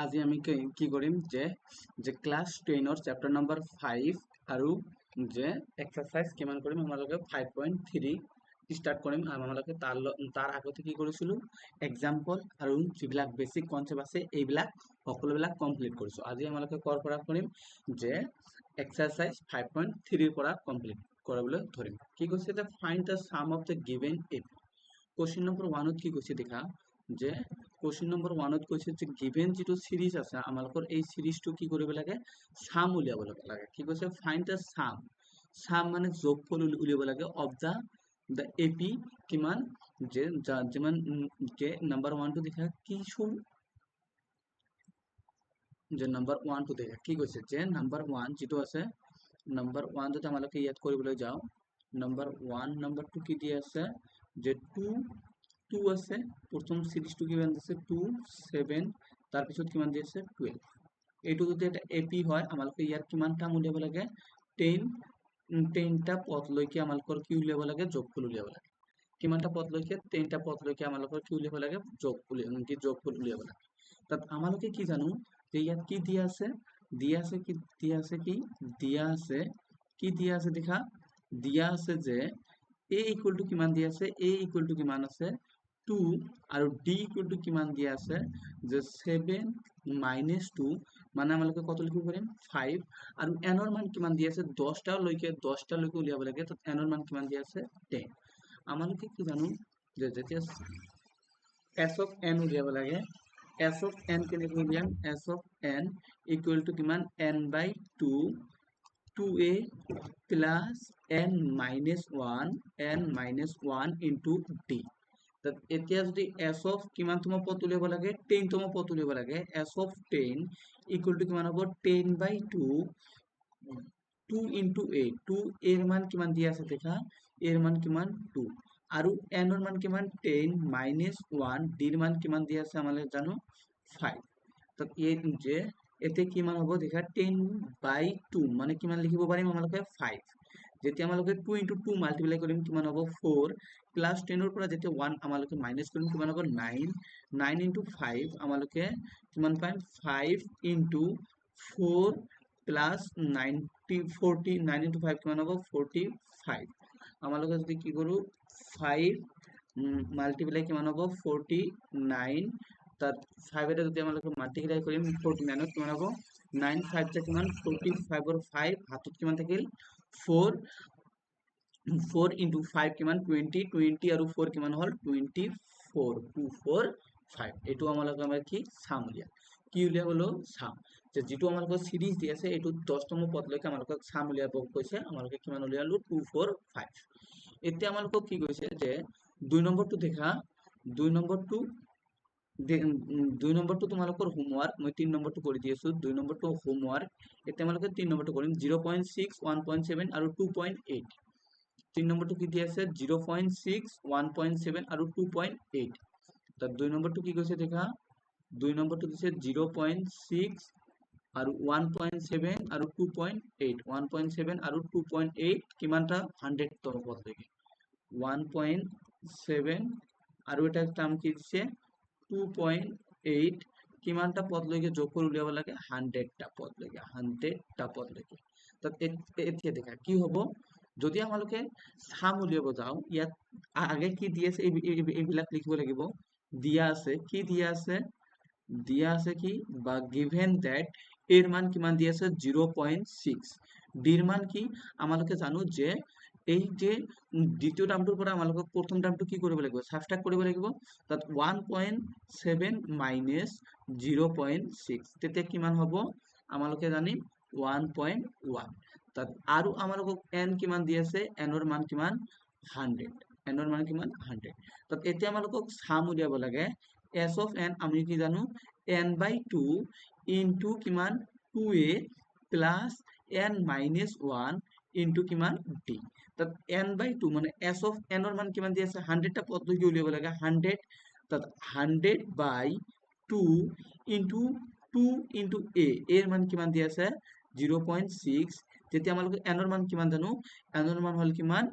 আজি আমি কি কৰিম যে ক্লাছ 10 চেপ্টাৰ নম্বৰ 5 আৰু যে এক্সাৰসাইজ কিমান কৰিম আমালোকে 5.3 স্টাৰ্ট কৰিম আৰু আমালোকে তাৰ আগতে কি কৰিছিলো এক্সাম্পল আৰু যিবিলাক বেসিক কনসেপ্ট আছে এইবিলাক সকলোবিলাক কমপ্লিট কৰিছো। আজি আমালোকে কৰ পৰা কৰিম যে এক্সাৰসাইজ 5.3 পৰা কমপ্লিট কৰিবলৈ ধৰিম। কি কৈছে যে find the sum of the given AP. Question number 1 কি কৈছে দেখা যে কোশ্চেন নম্বৰ 1 কৈছে যে গিভেন যেটো সিৰিজ আছে আমালোকৰ এই সিৰিজটো কি কৰিব লাগে সাম উলিয়াব লাগে। কি কৈছে ফাইন্ড দ্য সাম। সাম মানে যোগফল উলিয়াব লাগে অফ দ্য এপি কিমান যে যেমন যে নাম্বার 1 টো দেখা কি শুন যে নাম্বার 1 টো দেখা কি কৈছে যে নাম্বার 1 যেটো আছে নাম্বার 1 যদি আমালোকে ইয়াত কৰিবলৈ যাও নাম্বার 1 নাম্বার 2 কি দি আছে যে 2 আছে প্রথম সিরিজটো কিমান আছে 2 7 তার পিছত কিমান দি আছে 12 এইটো যদি এটা এপি হয় আমালোকে ইয়াত কিমানটা উলিয়াব লাগে 10টা পদ লৈকে আমালোকৰ কি উলিয়াব লাগে যোগফল উলিয়াব লাগে কিমানটা পদ লৈকে 10টা পদ লৈকে আমালোকৰ কি উলিয়াব লাগে যোগফল উলিয়াব লাগে তাত আমালোকে কি জানো যে ইয়াত কি দিয়া আছে কি দিয়া আছে দেখা দিয়া আছে যে a equal to কিমান দিয়া আছে a equal to কিমান আছে 2 আৰু d equal to কিমান দিয়া আছে যে 7 minus 2 মানে আমালোকে কত লিখিব পাৰিম 5 আৰু n ৰ মান কিমান দিয়া আছে 10টা লৈকে উলিয়াব লাগে তো n ৰ মান কিমান দিয়া আছে 10 আমালোকে কি জানো যে যেতিয়া s of n উলিয়াব লাগে s of n কেনেকৈ উলিয়াম s of n equal to কিমান n by 2 2a plus n minus 1 into d এতিয়া যদি s of কিমান তম পদ উলিয়াব লাগে 10 তম পদ উলিয়াব লাগে s of 10 equal to কিমান হ'ব 10 by 2 into a 2 এর মান কিমান দিয়া আছে দেখা এর মান কিমান 2 আৰু n ৰ মান কিমান 10 minus 1 d ৰ মান কিমান দিয়া আছে আমালে জানো 5 তো এই যে এতে কিমান হ'ব দেখা 10 by 2 মানে কিমান লিখিব পাৰিম আমালোকে 5 যেতিয়া আমালোকে 2 into 2 মাল্টিপ্লাই কৰিম কিমান হ'ব 4 প্লাস 10 ৰ পৰা যেতিয়া 1 আমালোকে মাইনাস কৰিম কিমান হ'ব 9 into 5 আমালোকে কিমান পাম 5 into 4 plus 9 into 5 কিমান হ'ব 45 আমালোকে যদি কি কৰো 5 মাল্টিপ্লাই কিমান হ'ব 49 তাত 5 এটা যদি আমালোকে মাল্টিপ্লাই কৰিম 49 কিমান হ'ব 9 5 টা কিমান 45 ৰ 5 হাতত কিমান থাকিল 4 into 5 কিমান 20 আৰু 4 কিমান হল 245 এটো আমালোকে আমাৰ কি সাম উলিয়া কি উলিয়া হলো সাম যে যেটো আমালোকৰ সিরিজ দি আছে এটো 10 তম পদ লৈকে আমালোকক সাম উলিয়াব কৈছে আমালোকে কিমান উলিয়ালো 245 এতিয়া আমালোকক কি কৈছে যে 2 নম্বৰটো দেখা 2 নম্বৰটো তোমালোকৰ হোমৱৰ্ক মই 3 নম্বৰটো কৰি দি আছো 2 নম্বৰটো হোমৱৰ্ক এতিয়া আমালোকে 3 নম্বৰটো কৰিম 0.6 1.7 আৰু 2.8 3 নম্বৰটো কি দি আছে 0.6 1.7 আৰু 2.8 তাত 2 নম্বৰটো কি কৈছে দেখা 2 নম্বৰটো দিছে 0.6 আৰু 1.7 আৰু 2.8 1.7 আৰু 2.8 কিমানটা 100 তম পদ লৈকে 1.7 আৰু এটা টার্ম কি দিছে 2.8 কিমানটা পদ লৈকে যোগফল উলিয়াব লাগে 100টা পদ লৈকে তাত এতিয়া দেখা কি হ'ব যদি আমালোকে সাম উলিয়াব যাও ইয়াত আগে কি দি আছে এইবিলাক লিখিব লাগিব দিয়া আছে কি দিয়া আছে কি বা given that এর মান কিমান দি আছে 0.6 ডির মান কি আমালোকে জানো যে এই যে দ্বিতীয় টাৰ্মটোৰ পৰা আমালোকক প্ৰথম টাৰ্মটো কি কৰিব লাগিব সাবট্ৰাক্ট কৰিব লাগিব তাত 1.7 minus 0.6 তেতিয়া কিমান হ'ব আমালোকে জানি 1.1 তাত আৰু আমালোকক n কিমান দি আছে n ৰ মান কিমান 100 n ৰ মান কিমান 100 তাত এতিয়া আমালোকক সাম উলিয়াব লাগে s of n আমি কি জানো n by 2 into কিমান 2a plus n minus 1 into কিমান d তাত n by 2 মানে s of n ৰ মান কিমান দি আছে 100 টা পদ লৈকে উলিয়াব লাগে 100 তাত 100 by 2 into 2 into a এর মান কিমান দি আছে 0.6 তেতিয়া আমালোকে n ৰ মান কিমান জানো n ৰ মান হল কিমান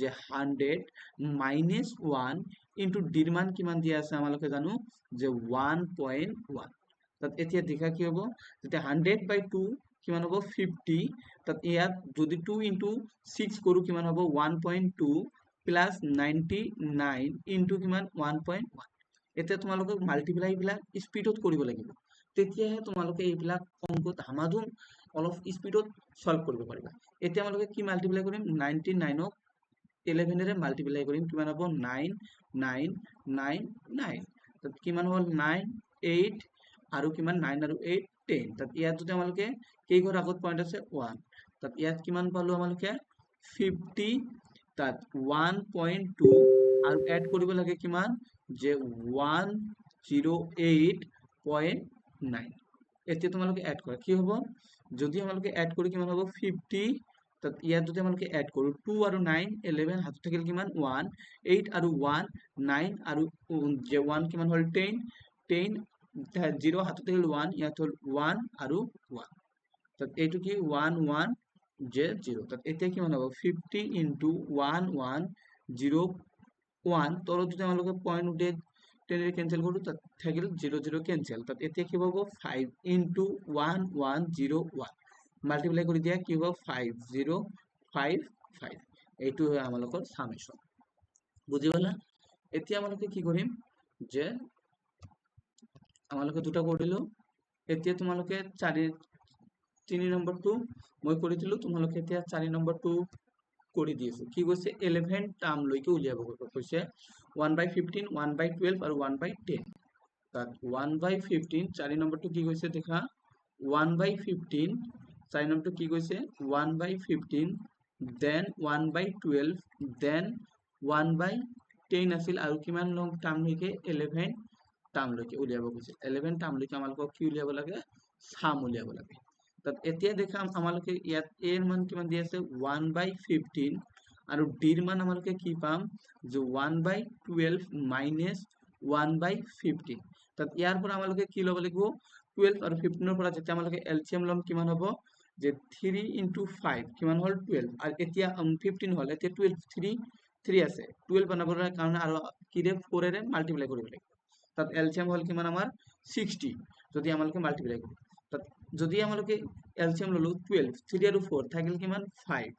যে 100 minus 1 into d ৰ মান কিমান দিয়া আছে আমালোকে জানো যে 1.1 তাত এতিয়া দেখা কি হ'ব যেতিয়া 100/2 কিমান হ'ব 50 তাত ইয়াত যদি 2 into 6 কৰো কিমান হ'ব 1.2 প্লাস 99 into কিমান 1.1 এতিয়া তোমালোকে মাল্টিপ্লাই বিলাক স্পিডত কৰিব লাগিব তেতিয়াহে তোমালোকে এইবিলাক অংক ধামাধুম অলপ স্পিডত সলভ কৰিব পাৰিবা এতিয়া আমালোকে কি মাল্টিপ্লাই কৰিম 99 ক 11 ৰে মাল্টিপ্লাই কৰিম কিমান হ'ব 9999 তাত কিমান হ'ল 9 8 আৰু কিমান 9 আৰু 8 10 তাত ইয়াত যদি আমালোকে কেই ঘৰ আগত পইণ্ট আছে 1 তাত ইয়াত কিমান পালো আমালোকে 50 তাত 1.2 আৰু এড কৰিব লাগে কিমান যে 108.9 এতিয়া তোমালোকে এড কৰা কি হ'ব যদি আমালোকে এড কৰি কিমান হ'ব 50 তাত ইয়াত যদি আমালোকে এড কৰো 2 আৰু 9 11 হাতত থাকিল কিমান 1 8 আৰু 1 9 আৰু যে 1 কিমান হ'ল 10 10 0 হাতত থাকিল 1 ইয়াত হ'ল 1 আৰু 1 তাত এইটো কি 1 1 যে 0 তাত এতিয়া কিমান হ'ব 50 into 1 1 0 1 তলত যদি আমালোকে পয়েন্ট উঠে 10 ক্যান্সেল কৰো তাত থাকিল 0 0 ক্যান্সেল তাত এতিয়া কি হ'ব 5 into 1 1 0 1 মাল্টিপ্লাই কৰি দিয়া কি হ'ব 5055 এইটো হয় আমালোকৰ সামেশন বুজি পালা এতিয়া আমালোকে কি কৰিম যে আমালোকে দুটা কৰিলো এতিয়া তোমালোকে 3 নম্বৰটো মই কৰি দিলো তোমালোকে এতিয়া 4 নম্বৰটো কৰি দিছো কি কৈছে 11 টাৰ্ম লৈকে উলিয়াব কৈছে 1/15 1/12 আৰু 1/10 তাত 1/15 4 নম্বৰটো কি কৈছে দেখা 1/15 4 নম্বৰটো কি কৈছে 1/15 then 1/12 then 1/10 আছিল আৰু কিমান লং টার্ম লৈকে 11 টার্ম লৈকে উলিয়াব কৈছে 11 টার্ম লৈকে আমালোকক কি উলিয়াব লাগে সাম উলিয়াব লাগে তাত এতিয়া দেখা আমালোকে ইয়াত a এর মান কিমান দি আছে 1/15 আৰু d এর মান আমালোকে কি পাম যে 1/12 minus 1/15 তাত ইয়াৰ পৰা আমালোকে কি ল'ব লাগিব 12 আৰু 15 ৰ পৰা যেতিয়া আমালোকে এলসিএম লম কিমান হ'ব যে 3 into 5 কিমান হ'ল 12 আৰু এতিয়া 15 হ'ল এতিয়া 12 3 আছে 12 বনাবৰ কাৰণে আৰু কিৰে 4 ৰে মাল্টিপ্লাই কৰিব লাগিব তাত এলসিএম হল কিমান আমাৰ 60 যদি আমালোকে মাল্টিপ্লাই কৰো তাত যদি আমালোকে এলসিএম ললো 12 3 আৰু 4 থাকিল কিমান 5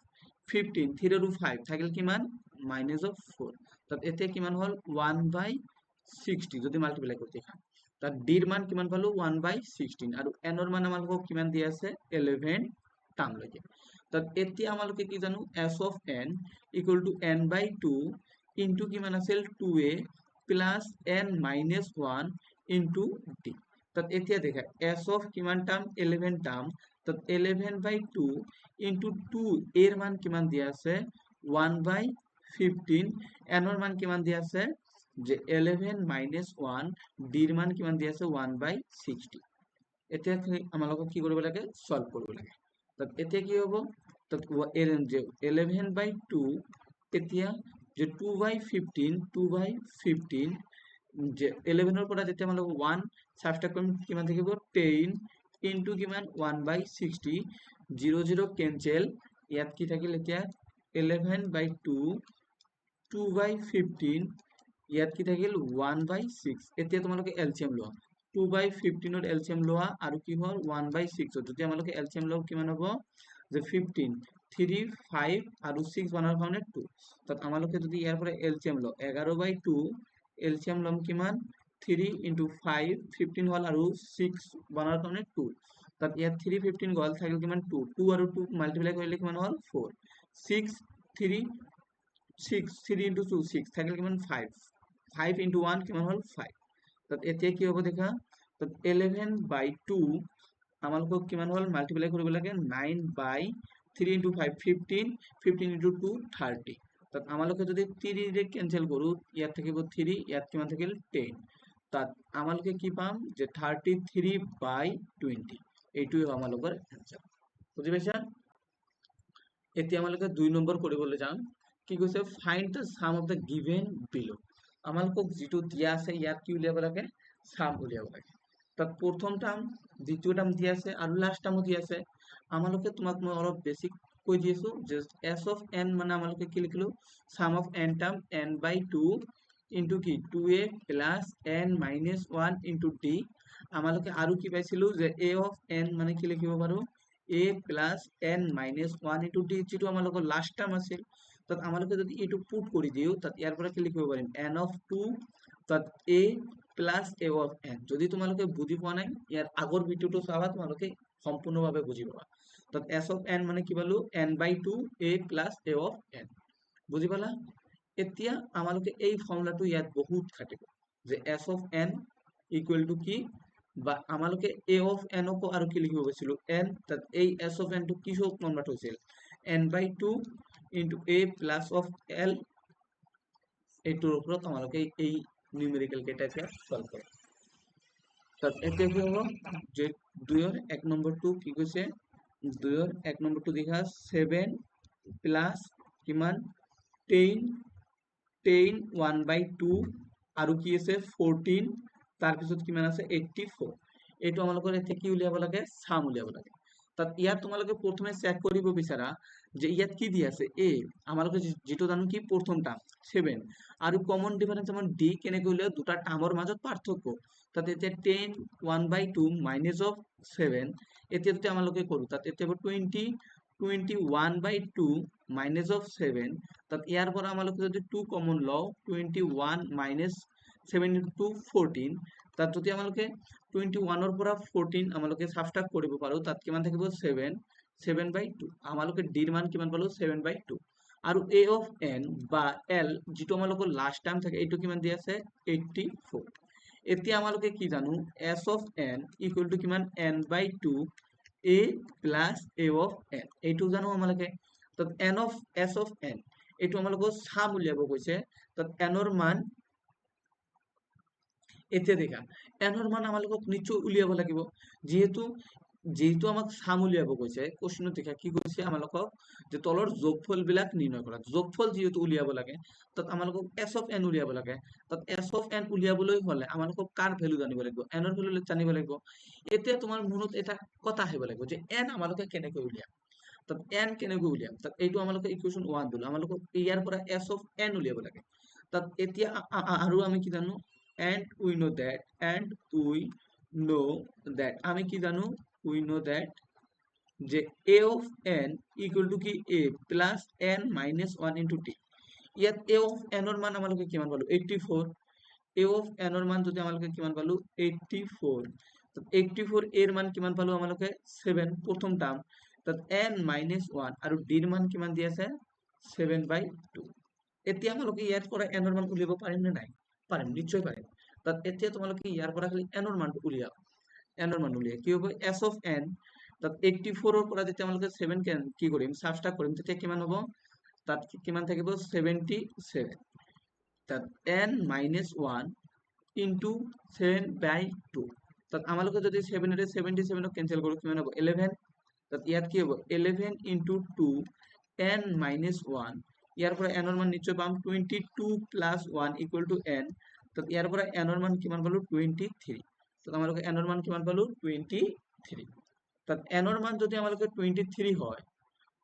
15 3 আৰু 5 থাকিল কিমান মাইনাস অফ 4 তাত এতিয়া কিমান হল 1/60 যদি মাল্টিপ্লাই কৰো দেখা তাত d এৰ মান কিমান পালো 1/16 আৰু n এর মান আমালোকক কিমান দি আছে 11 টার্ম লৈকে তাত এতিয়া আমালোকে কি জানো s of n equal to n/2 into কিমান আছিল 2a plus n minus 1 into d তাত এতিয়া দেখা s of কিমান টার্ম 11 টার্ম তাত 11/2 into 2 এর মান কিমান দিয়া আছে 1/15 n এর মান কিমান দিয়া আছে যে 11 minus 1 d এর মান কিমান দিয়া আছে 1/60 এতিয়া আমালোকক কি কৰিব লাগে সলভ কৰিব লাগে তাত এতিয়া কি হ'ব তাত যে 11/2 এতিয়া যে 2/15 যে 11 ৰ পৰা যেতিয়া আমালোক 1 সাবট্ৰাক্ট কৰিম কিমান থাকিব 10 ইনটু কিমান 1/60 0 0 ক্যান্সেল ইয়াত কি থাকিল এতিয়া 11/2 2/15 ইয়াত কি থাকিল 1/6 এতিয়া তোমালোকে এলসিএম লোৱা 2/15 ৰ এলসিএম লোৱা আৰু কি হ'ল 1/6 যদি আমালোকে এলসিএম লও কিমান হ'ব যে 15 3 5 আৰু 6 বনাৰ কাৰণে 2 তাত আমালোকে যদি ইয়াৰ পৰা এলসিএম লও 11/2 এলসিএম লম কিমান 3 into 5 15 হল আৰু 6 বনাৰ কাৰণে 2 তাত ইয়াত 3 15 গল থাকিল কিমান 2 2 আৰু 2 মাল্টিপ্লাই কৰিলে কিমান হল 4 6 3 6 3 into 2 6 থাকিল কিমান 5 5 into 1 কিমান হল 5 তাত এতিয়া কি হ'ব দেখা তাত 11/2 আমালোকক কিমান হল মাল্টিপ্লাই কৰিব লাগে 9/3 into 5 15 15 into 2 30 তাত আমালোকে যদি 3 ৰে ক্যান্সেল কৰো ইয়াত থাকিব 3 ইয়াত কিমান থাকিল 10 তাত আমালোকে কি পাম যে 33/20 এইটোই আমালোকৰ आंसर বুজি পাইছা এতিয়া আমালোকে 2 নম্বৰ কৰিবলৈ যাম কি কৈছে find the sum of the given বিলো আমালোকক যেটো দিয়া আছে ইয়াত কি উলিয়াব লাগে সাম উলিয়াব লাগে তাত প্ৰথম টাৰ্ম দ্বিতীয় টাৰ্ম দিয়া আছে আৰু লাস্ট টার্মও দিয়া আছে আমালোকে তোমাক মই অলপ বেসিক কৈ দিয়েছো জাস্ট s of n মানে আমালোকে কি লিখিলো sum of n term n/2 into কি 2a plus n minus 1 into d আমালোকে আৰু কি পাইছিলো যে a of n মানে কি লিখিব পাৰো a plus n minus 1 into d যিটো আমালোকৰ লাষ্ট টাৰ্ম আছিল তাত আমালোকে যদি এইটো পুট কৰি দিও তাত ইয়াৰ পৰা কি লিখিব পাৰিম n of 2 তাত a plus a of n যদি তোমালোকে বুজি পোৱা নাই ইয়াৰ আগৰ ভিডিওটো চাবা তোমালোকে সম্পূৰ্ণভাৱে বুজি পাবা তাত s of n মানে কি পালো n/2 a plus a of n বুজি পালা এতিয়া আমালোকে এই ফৰ্মুলাটো ইয়াত বহুত খাটিব যে s of n equal to কি বা আমালোকে a of n কো আৰু কি লিখিব গৈছিল n তাত এই s of n টো কিহত কনভার্ট হৈছিল n/2 into a plus of l এইটোৰ ওপৰত আমালোকে এই নিউমেৰিকেল কেইটা এতিয়া সলভ কৰিম তাত এতিয়া কি হ'ব যে 2 ৰ 1 নম্বৰটো কি কৈছে 2 ৰ 1 নম্বৰটো দেখা 7 প্লাস কিমান 10 1/2 আৰু কি আছে 14 তাৰ পিছত কিমান আছে 84 এইটো আমালোকৰ এতিয়া কি উলিয়াব লাগে সাম উলিয়াব লাগে তাত ইয়াত তোমালোকে প্ৰথমে চেক কৰিব বিচাৰা যে ইয়াত কি দি আছে a আমালোকে যেটো জানো কি প্ৰথম টাৰ্ম 7 আৰু কমন ডিফাৰেন্স আমাৰ d কেনেকৈ উলিয়াও দুটা টাৰ্মৰ মাজত পাৰ্থক্য তাত এতিয়া 10 1/2 মাইনাস অফ 7 এতিয়া যদি আমালোকে কৰো তাত এতিয়া 20 21/2 মাইনাস অফ 7 তাত ইয়াৰ পৰা আমালোকে যদি 2 কমন লও 21 মাইনাস 7 into 14 তাত যদি আমালোকে 21 ৰ পৰা 14 আমালোকে সাবট্ৰাক্ট কৰিব পাৰো তাত কিমান থাকিব 7/2 আমালোকে d ৰ মান কিমান পালো 7/2 আৰু a of n বা l যেটো আমালোকৰ লাষ্ট টাইম থাকে এইটো কিমান দি আছে 84 এতিয়া আমালোকে কি জানো s of n equal to কিমান n/2 a plus a of n এইটো জানো আমালোকে তাত n of s of n এইটো আমালোকৰ সাম উলিয়াব কৈছে তাত n ৰ মান এতিয়া দেখা n ৰ মান আমালোকক নিশ্চয় উলিয়াব লাগিব যেহেতু যেহেতু আমাক সাম উলিয়াব কৈছে কোশ্চেনত দেখা কি কৈছে আমালোকক যে তলৰ যোগফল বিলাক নিৰ্ণয় কৰা যোগফল যেহেতু উলিয়াব লাগে তাত আমালোকক s of n উলিয়াব লাগে তাত s of n উলিয়াবলৈ হলে আমালোকক কাৰ ভ্যালু জানিব লাগিব n ৰ ভ্যালু জানিব লাগিব এতিয়া তোমাৰ মনত এটা কথা আহিব লাগিব যে n আমালোকে কেনেকৈ উলিয়াম তাত n কেনেকৈ উলিয়াম তাত এইটো আমালোকে ইকুৱেশ্যন 1 দিলো আমালোকক ইয়াৰ পৰা s of n উলিয়াব লাগে তাত এতিয়া আৰু আমি কি জানো and we know that আমি কি জানো we know that যে a of n equal to কি a plus n minus 1 into t ইয়াত a of n ৰ মান আমালোকে কিমান পালো 84 a of n ৰ মান যদি আমালোকে কিমান পালো 84 তো 84 এৰ মান কিমান পালো আমালোকে 7 প্ৰথম টাৰ্ম তাত n minus 1 আৰু d ৰ মান কিমান দি আছে 7/2 এতিয়া আমালোকে ইয়াৰ পৰা n ৰ মান উলিয়াব পাৰিম নে নাই পাৰিম নিশ্চয় পাৰিম তাত এতিয়া তোমালোকে ইয়াৰ পৰা খালি n ৰ মানটো উলিয়াও n ৰ মান উলিয়াই কি হ'ব s of n তাত 84 ৰ পৰা যেতিয়া আমালোকে 7 কি কৰিম সাবট্ৰাক্ট কৰিম তেতিয়া কিমান হ'ব তাত কিমান থাকিব 77 তাত n minus 1 into 7/2 তাত আমালোকে যদি 7 এৰে 77 কেনসেল কৰো কিমান হ'ব 11 তাত ইয়াত কি হ'ব 11 into 2 n minus 1 ইয়াৰ পৰা n ৰ মান নিশ্চয় পাম 22 plus 1 equal to n তাত ইয়াৰ পৰা n ৰ মান কিমান পালো 23 তাত আমালোকে n ৰ মান কিমান পালো 23 তাত n ৰ মান যদি আমালোকে 23 হয়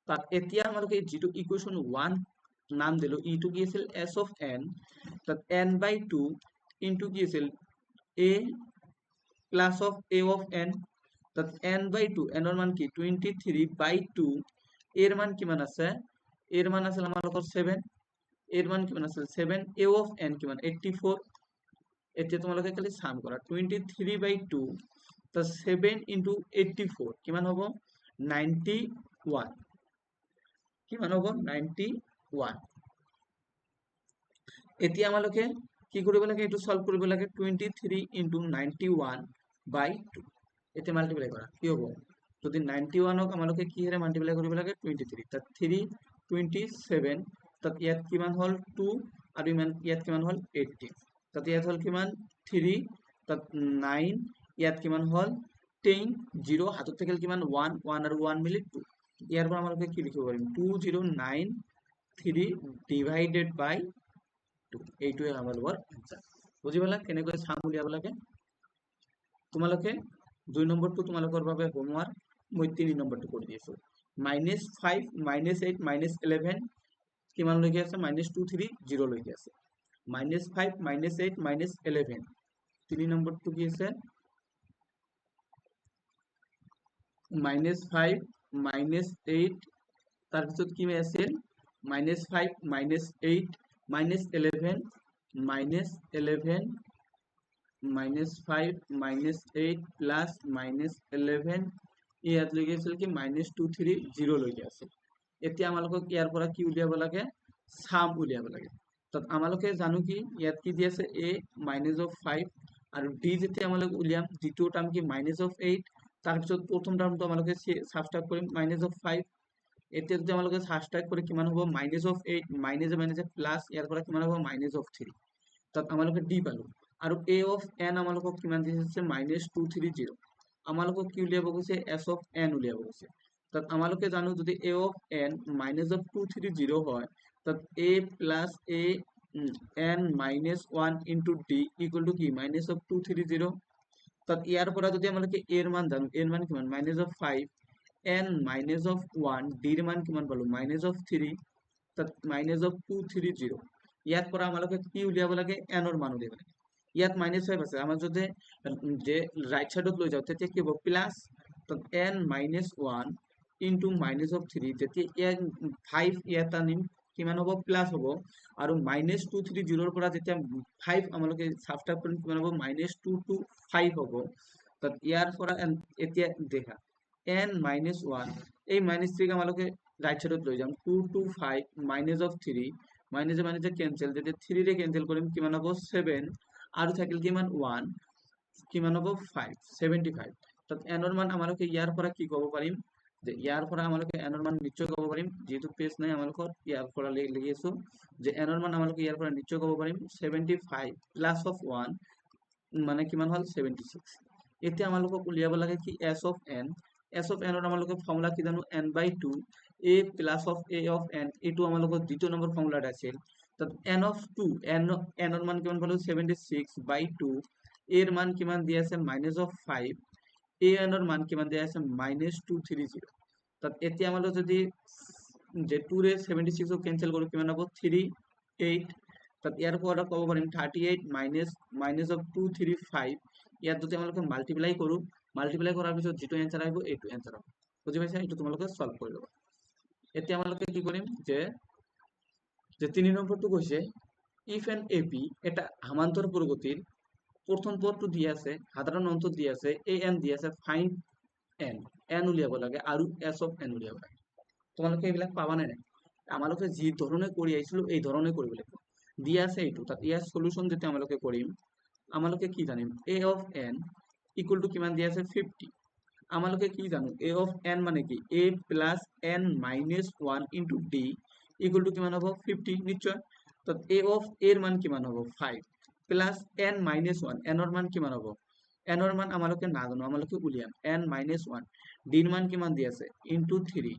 তাত এতিয়া আমালোকে যেটো ইকুৱেশ্যন 1 নাম দিলো ইটো কি আছিল s of n তাত n/2 into কি আছিল a plus of a of n তাত n/2 n ৰ মান কি 23/2 এৰ মান কিমান আছে এৰ মান আছে আমালোকৰ 7 এর মান কিমান আছে 7 a of n কিমান 84 এতিয়া তোমালোকে খালি সাম কৰা 23/2 তা 7 into 84 কিমান হ'ব 91 কিমান হ'ব 91 এতিয়া আমালোকে কি কৰিব লাগে এটো সলভ কৰিব লাগে 23 into 91/2 এতিয়া মাল্টিপ্লাই কৰা কি হ'ব যদি 91 ক আমালোকে কি হেৰে মাল্টিপ্লাই কৰিব লাগে 23 তাত 3 27 তাত ইয়াত কিমান হল 2 আৰু ইয়াত কিমান হল 18 তাত ইয়াত হল কিমান 3 তাত 9 ইয়াত কিমান হল 10 0 হাতত থাকিল কিমান 1 1 আৰু 1 মিলি 2 ইয়াৰ পৰা আমালোকে কি লিখিব পাৰিম 2093 divided by 2 এইটোৱে আমালোকৰ আনসাৰ বুজি পালা কেনেকৈ সাম উলিয়াব লাগে তোমালোকে 2 নম্বৰটো তোমালোকৰ বাবে হোমৱৰ্ক মই 3 নম্বৰটো কৰি দিছো -5 -8 -11 কিমান লৈকে আছে -230 লৈকে আছে -5 -8 -11 3 নম্বৰটো কি আছে -5 -8 তাৰপিছত কি আছিল -5 -8 -11 -11 -5 -8 প্লাস -11 ইয়াত লৈকে আছিল কি -230 লৈকে আছিল। এতিয়া আমালোকক ইয়াৰ পৰা কি উলিয়াব লাগে সাম উলিয়াব লাগে। তাত আমালোকে জানো কি ইয়াত কি দি আছে a -5 আৰু d যেতিয়া আমালোক উলিয়াম দ্বিতীয় টাৰ্ম কি -8 তাৰপিছত প্ৰথম টাৰ্মটো আমালোকে সাবট্ৰাক্ট কৰিম -5 এতিয়া যদি আমালোকে সাবট্ৰাক্ট কৰি কিমান হ'ব -8 মাইনাস মাইনাস প্লাস ইয়াৰ পৰা কিমান হ'ব -3 তাত আমালোকে d পালো আৰু a of n আমালোকক কিমান দিছে -230 আমালোকক কি উলিয়াব গৈছে s of n উলিয়াব গৈছে। তাত আমালোকে জানো যদি a of n -230 হয় তাত a plus a n -1 into d equal to কি -230 তাত ইয়াৰ পৰা যদি আমালোকে a এর মান জানো a এর মান কিমান -5 n -1 d এর মান কিমান পালো -3 তাত -230 ইয়াত পৰা আমালোকে কি উলিয়াব লাগে n এৰ মান উলিয়াব লাগে। ইয়াত -5 আছে আমাৰ যদি যে রাইট সাইডত লৈ যাও তেতিয়া কি হ'ব প্লাস তাত n -1 into -3 যেতিয়া 5 ইয়াত আনিম কিমান হ'ব প্লাস হ'ব আৰু -230 ৰ পৰা যেতিয়া 5 আমালোকে সাবট্ৰাক্ট কৰিম কিমান হ'ব -225 হ'ব। তাত ইয়াৰ পৰা এতিয়া দেখা n -1 এই -3 কে আমালোকে রাইট সাইডত লৈ যাম 225 -3 মাইনাসে মাইনাসে ক্যান্সেল যদি 3 রে ক্যান্সেল কৰিম কিমান হ'ব 7 আৰু থাকিল কিমান 1 কিমান হ'ব 5 75 তাত n এর মান আমালোকে ইয়াৰ পৰা কি ক'ব পাৰিম যে ইয়াৰ পৰা আমালোকে n এৰ মান নিশ্চয় ক'ব পাৰিম যেহেতু পেজ নাই আমালোকৰ ইয়াৰ পৰা লিখি আছো যে n এৰ মান আমালোকে ইয়াৰ পৰা নিশ্চয় ক'ব পাৰিম 75 প্লাস অফ 1 মানে কিমান হল 76 এতিয়া আমালোকক উলিয়াব লাগে কি s of n s of n এর আমালোকে ফর্মুলা কি জানো n/2 a plus of a of n এটো আমালোকৰ দ্বিতীয় নম্বৰ ফর্মুলাটা আছিল তাত n of 2 n এর মান কিমান পালো 76/2 এর মান কিমান দিয়া আছে -5 a n এর মান কিমান দিয়া আছে -230 তাত এতিয়া আমালোক যদি যে 2 রে 76 ক্যান্সেল কৰো কিমান হ'ব 3 8 তাত ইয়াৰ পৰা ক'ব পাৰিম 38 মাইনাস অফ 235 ইয়াত যদি আমালোকে মাল্টিপ্লাই কৰো মাল্টিপ্লাই কৰাৰ পিছত যেটো आंसर আহিব এইটো आंसर হ'ব বুজি পাইছা এইটো তোমালোকে সলভ কৰি লবা। এতিয়া আমালোকে কি কৰিম যে 3 নম্বৰটো কৈছে if an ap এটা সমান্তর প্রগতির প্রথম পদটো দি আছে সাধারণ অন্তর দি আছে an দি আছে ফাইন্ড n উলিয়াব লাগে আৰু s of n উলিয়াব লাগে তোমালোকে এইবিলাক পাবা নাই আমালোকে যি ধৰণে কৰি আইছিলো এই ধৰণে কৰিব লাগিব দি আছে এইটো তাত ইয়াৰ সলিউশন যেটা আমালোকে কৰিম আমালোকে কি জানিম a of n equal to কিমান দি আছে 50 আমালোকে কি জানো a of n মানে কি a plus n minus 1 into d equal to কিমান হ'ব 50 নিশ্চয় তো a of a এর মান কিমান হ'ব 5 plus n minus 1 n এর মান কিমান হ'ব n এর মান আমালোকে না জানো আমালোকে উলিয়াম n minus 1 d এর মান কিমান দি আছে into 3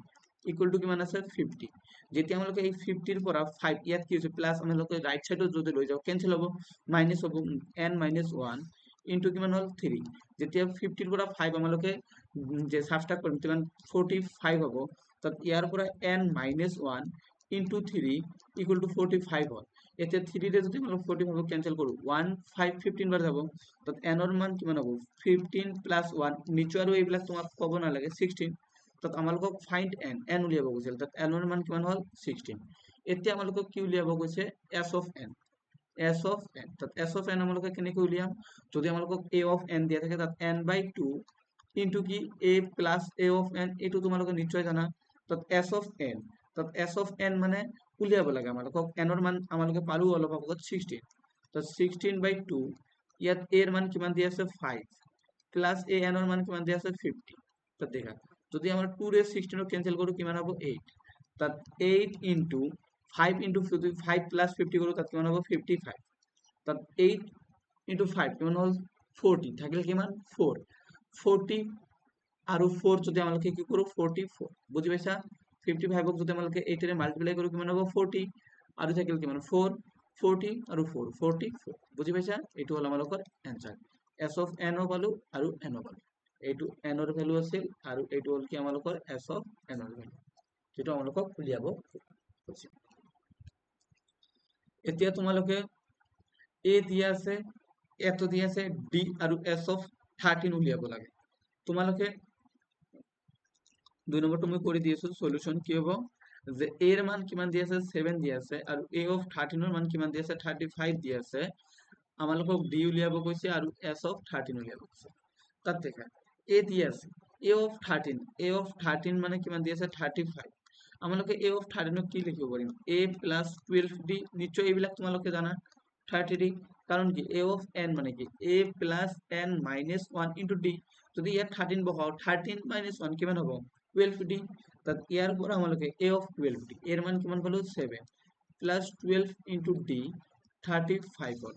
equal to কিমান আছে 50 যেতিয়া আমালোকে এই 50 এর পৰা 5 ইয়াত কি হৈছে প্লাস আমালোকে রাইট সাইডত যদি লৈ যাও ক্যান্সেল হ'ব মাইনাস হ'ব n minus 1 into কিমান হল 3 যেতিয়া 50 এর পৰা 5 আমালোকে যে সাবট্ৰাক্ট কৰিম কিমান 45 হ'ব তাত ইয়াৰ পৰা n minus 1 into 3 equal to 45 হয় এতিয়া 3 ৰে যদি আমৰা 45 ক্যান্সেল কৰো 1 5 15 বাৰ যাব তাত n এৰ মান কিমান হ'ব 15 plus 1 নিচে আৰু এইবিলাক তোমাক ক'ব না লাগে 16 তাত আমালোকক ফাইন্ড n উলিয়াব গৈছিল তাত n এর মান কিমান হল 16 এতিয়া আমালোকক কি উলিয়াব গৈছে s of n s of n তাত s of n আমালোকে কেনেকৈ উলিয়াম যদি আমালোকক a of n দিয়া থাকে তাত n/2 into কি a plus a of n এটো তোমালোকে নিশ্চয় জানা তাত s of n তাত s of n মানে উলিয়াব লাগে আমালোকক n এর মান আমালোকে পালো অলপ আগত 16 তাত 16/2 ইয়াত a এর মান কিমান দিয়া আছে 5 প্লাস a n এর মান কিমান দিয়া আছে 50 তাত দেখা যদি আমরা 2 রে 16 ক্যান্সেল কৰো কিমান হ'ব 8 তাত 8 into 5 into 5 plus 50 কৰো তাত কিমান হ'ব 55 তাত 8 into 5 কিমান হল 40 থাকিল কিমান 4 40 আৰু 4 যদি আমালোকে কি কৰো 44 বুজি পাইছা 55 ক যদি আমালোকে 8 ৰে মাল্টিপ্লাই কৰো কিমান হ'ব 40 আৰু থাকিল কিমান 4 40 আৰু 4 44 বুজি পাইছা এইটো হল আমালোকৰ आंसर s of n ও পালো আৰু n ও পালো এইটো n ৰ ভ্যালু আছিল আৰু এইটো হল কি আমালোকৰ s of n ৰ ভ্যালু যেটো আমালোকক উলিয়াব কৈছে এতিয়া তোমালোকে a দিয়া আছে এত দিয়া আছে d আৰু s of 13 উলিয়াব লাগে তোমালোকে 2 নম্বৰটো মই কৰি দি আছো সলিউশন কি হ'ব যে a এৰ মান কিমান দি আছে 7 দি আছে আৰু a of 13 এর মান কিমান দি আছে 35 দি আছে আমালোকক d উলিয়াব কৈছে আৰু s of 13 উলিয়াব কৈছে তাত দেখা a দি আছে a of 13 মানে কিমান দি আছে 35 আমালোকে a of 13 ক কি লিখিব পাৰিম a plus 12d নিশ্চয় এইবিলাক তোমালোকে জানা 30d কারণ কি a of n মানে কি a plus n minus 1 into d যদি ইয়াত 13 বহাও 13 minus 1 কিমান হ'ব 12d তাত ইয়াৰ পৰা আমালোকে a of 12d এর মান কিমান পালো 7 plus 12 into d 35 হ'ল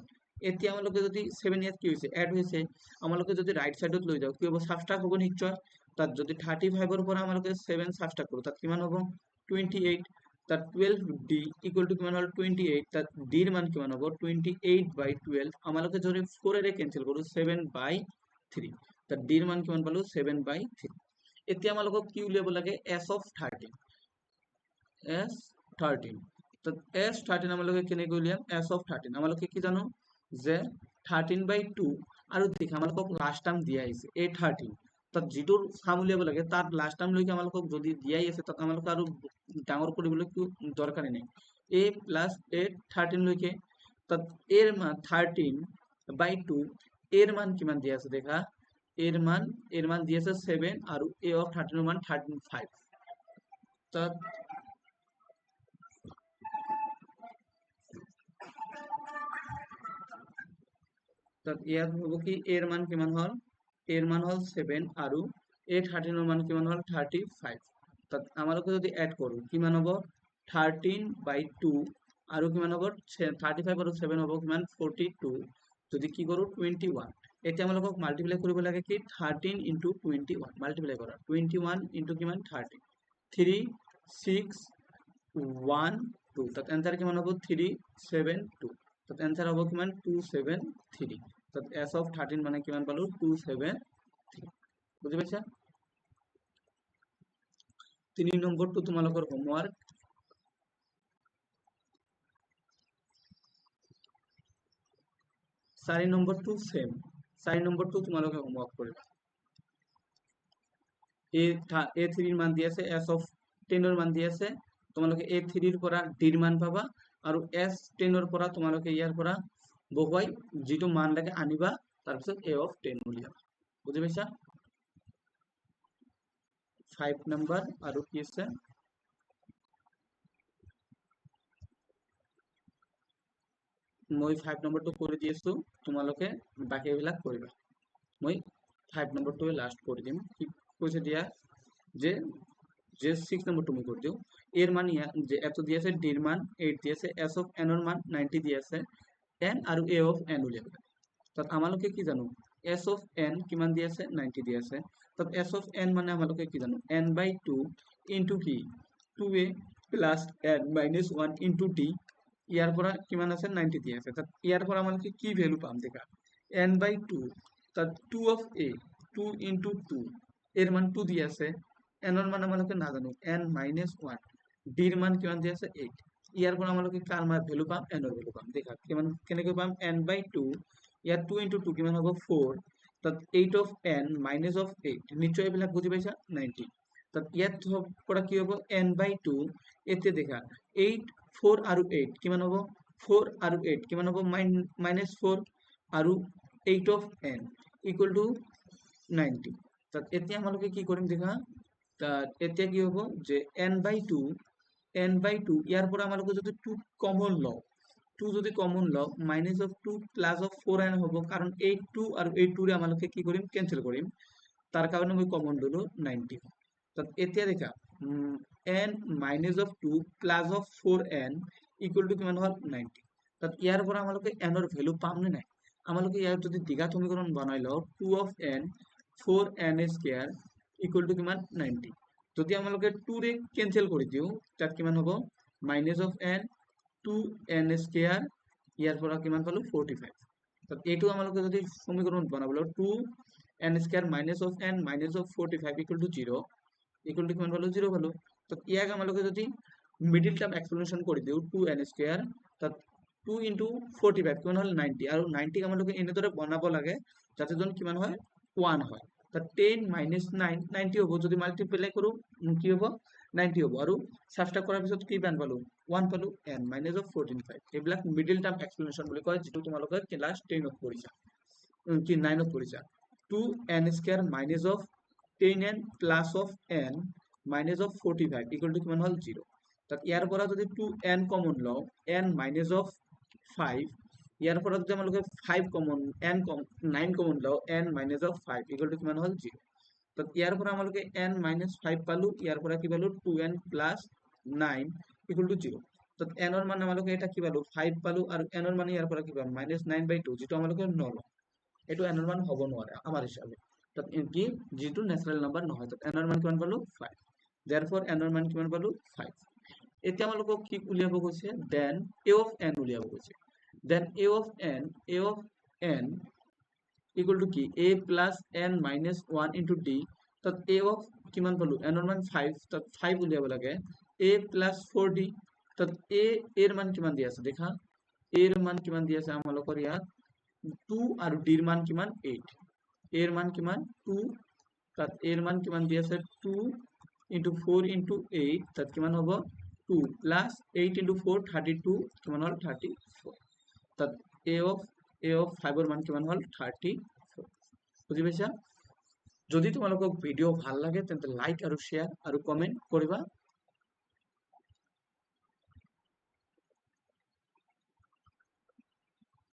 এতিয়া আমালোকে যদি 7 ইয়াত কি হৈছে এড হৈছে আমালোকে যদি রাইট সাইডত লৈ যাও কি হ'ব সাবট্রাক্ট হ'ব নিশ্চয় তাত যদি 35 এর পৰা আমালোকে 7 সাবট্ৰাক্ট কৰো তাত কিমান হ'ব 28 তাত 12d ইকুয়াল টু কিমান হল 28 তাত d এর মান কিমান হ'ব 28/12 আমালোকে যদি 4 এৰে ক্যান্সেল কৰো 7/3 তাত d এর মান কিমান পালো 7/3 এতিয়া আমালোকক কি উলিয়াব লাগে s of 13 s13 তাত s13 আমালোকে কেনেকৈ উলিয়াম s of 13 আমালোকে কি জানো যে 13/2 আৰু দেখ আমালোকক লাস্ট টাৰ্ম দিয়া আছে a 13 তাত যিটোৰ সাম উলিয়াব লাগে তাত লাস্ট টাৰ্ম লৈকে আমালোকক যদি দিয়াই আছে তাত আমালোক আৰু ডাঙৰ কৰিবলৈ কি দৰকাৰি নাই a plus a 13 লৈকে তাত a এর মান 13/2 এর মান কিমান দিয়া আছে দেখা এর মান দিয়া আছে 7 আৰু a of 13 এর মান 5 তাত তাত ইয়াত হ'ব কি এর মান কিমান হল এর মান হল 7 আৰু a 13 এৰ মান কিমান হল 35 তাত আমালোকে যদি এড কৰো কিমান হ'ব 13/2 আৰু কিমান হ'ব 35 আৰু 7 হ'ব কিমান 42 যদি কি কৰো 21 এতিয়া আমালোকক মাল্টিপ্লাই কৰিব লাগে কি 13 into 21 মাল্টিপ্লাই কৰা 21 into কিমান 30 3 6 1 2 তাত এনসার কিমান হ'ব 372 তাত এনসার হ'ব কিমান 273 তাত s of 13 মানে কিমান পালো 273 বুজি পাইছা 3 নম্বৰটো তোমালোকৰ হোমৱৰ্ক 4 নম্বৰটো সেম 4 নম্বৰটো তোমালোকে হোমৱৰ্ক কৰিবা a3 এৰ মান দি আছে s of 10 এৰ মান দি আছে তোমালোকে a3 এৰ পৰা d এৰ মান পাবা আৰু s10 এৰ পৰা তোমালোকে ইয়াৰ পৰা বহুৱাই যেটো মান লাগে আনিবা তাৰ পিছত a of 10 উলিয়াবা বুজি পাইছা 5 নম্বৰ আৰু কি আছে মই 5 নম্বৰটো কৰি দি আছো তোমালোকে বাকি এবিলাক কৰিবা মই 5 নম্বৰটো লাস্ট কৰি দিম কি কৈছে দিয়া যে 6 নম্বৰটো মই কৰি দিও এর মান যে এত দি আছে d এর মান 8 দি আছে s of n এর মান 90 দি আছে n আৰু a of n উলিয়াব তাত আমালোকে কি জানো s of n কিমান দি আছে 90 দি আছে তাত s of n মানে আমালোকে কি জানো n/2 into কি 2a plus n minus 1 into d ইয়াৰ পৰা কিমান আছে 90 দি আছে তাত ইয়াৰ পৰা আমালোকে কি ভ্যালু পাম দেখা n/2 তাত 2 of a 2 into 2 এর মান 2 দি আছে n এর মান আমালোকে না জানো n minus 1 d এর মান কিমান দি আছে 8 ইয়াৰ পৰা আমালোকে কার মান ভ্যালু পাম n এর ভ্যালু পাম দেখা কিমান কেনেকৈ পাম n/2 ইয়াত 2 into 2 কিমান হ'ব 4 তাত 8 of n minus of 8 নিশ্চয় এইবিলাক বুজি পাইছা 90 তাত ইয়াত পৰা কি হ'ব n/2 এতে দেখা 8 4 আৰু 8 কিমান হ'ব 4 আৰু 8 কিমান হ'ব -4 আৰু 8 of n equal to 90 তাত এতিয়া আমালোকে কি কৰিম দেখা তাত এতিয়া কি হ'ব যে n/2 ইয়াৰ পৰা আমালোকে যদি 2 কমন লও 2 যদি কমন লও -2 প্লাস of 4n হ'ব কাৰণ এই 2 আৰু এই 2 ৰে আমালোকে কি কৰিম ক্যান্সেল কৰিম তাৰ কাৰণে মই কমন ললো 90 তাত এতিয়া দেখা n minus of 2 plus of 4n equal to কিমান হল 90 তাত ইয়াৰ পৰা আমালোকে n এৰ ভ্যালু পাম নে নাই আমালোকে ইয়াৰ যদি দ্বিঘাত সমীকরণ বনাই লও 2 of n 4n square equal to কিমান 90 যদি আমালোকে 2 ৰে ক্যান্সেল কৰি দিও তাত কিমান হ'ব minus of n 2n square ইয়াৰ পৰা কিমান পালো 45 তাত এইটো আমালোকে যদি সমীকরণ বনাবলো 2n square minus of n minus of 45 equal to 0 equal to কিমান পালো 0 পালো তো ইয়াক আমালোকে যদি মিডল টার্ম এক্সপ্লেনেশন কৰি দিও 2n স্কয়াৰ তাত 2 into 45 কিমান হল 90 আৰু 90 আমালোকে এনেদৰে বনাব লাগে যাতে জন কিমান হয় 1 হয় তা 10 মাইনাস 9 90 হ'ব যদি মাল্টিপ্লাই কৰো কি হ'ব 90 হ'ব আৰু সাবট্ৰাক্ট কৰাৰ পিছত কি মান পালো 1 পালো n মাইনাস অফ 14 5 এইবিলাক মিডল টাৰ্ম এক্সপ্লেনেশ্যন বুলি কয় যেটো তোমালোকে ক্লাস 10 ত পঢ়িছা কি 9 ত পঢ়িছা 2n square minus of 10n plus of n minus of 45 equal to কিমান হল 0 তাত ইয়াৰ পৰা যদি 2n কমন লও n মাইনাস অফ 5 ইয়াৰ পৰা যদি আমালোকে 5 কমন n কম 9 কমন লও n minus of 5 equal to কিমান হল 0 তাত ইয়াৰ পৰা আমালোকে n মাইনাস 5 পালো ইয়াৰ পৰা কি পালো 2n প্লাস 9 ইকুয়াল টু 0 তাত n ৰ মান আমালোকে এটা কি পালো 5 পালো আৰু n ৰ মান ইয়াৰ পৰা কি পাম মাইনাস 9/2 যেটো আমালোকে নল এটো n ৰ মান হ'ব নোৱাৰে আমাৰ হিচাপে তাত কি যেটো ন্যাচাৰাল নাম্বাৰ নহয় তাত n ৰ মান কিমান পালো 5 therefore n ৰ মান কিমান পালো 5 এতিয়া আমালোকক কি উলিয়াব কৈছে then a of n উলিয়াব কৈছে then a of n equal to কি a plus n minus 1 into d তাত a of কিমান পালো n ৰ মান 5 তাত 5 উলিয়াব লাগে a plus 4d তাত a এর মান কিমান দি আছে দেখা এর মান কিমান দি আছে আমালোকৰ ইয়াত 2 আৰু d এর মান কিমান 8 এর মান কিমান 2 তাত এর মান কিমান দি আছে 2 into 4 into 8 তাত কিমান হ'ব 2 plus 8 into 4 32 কিমান হল 34 তাত a of 5 ৰ মান কিমান হল 34 বুজি পাইছা যদি তোমালোকক ভিডিও ভাল লাগে তেন্তে লাইক আৰু শেয়াৰ আৰু কমেন্ট কৰিবা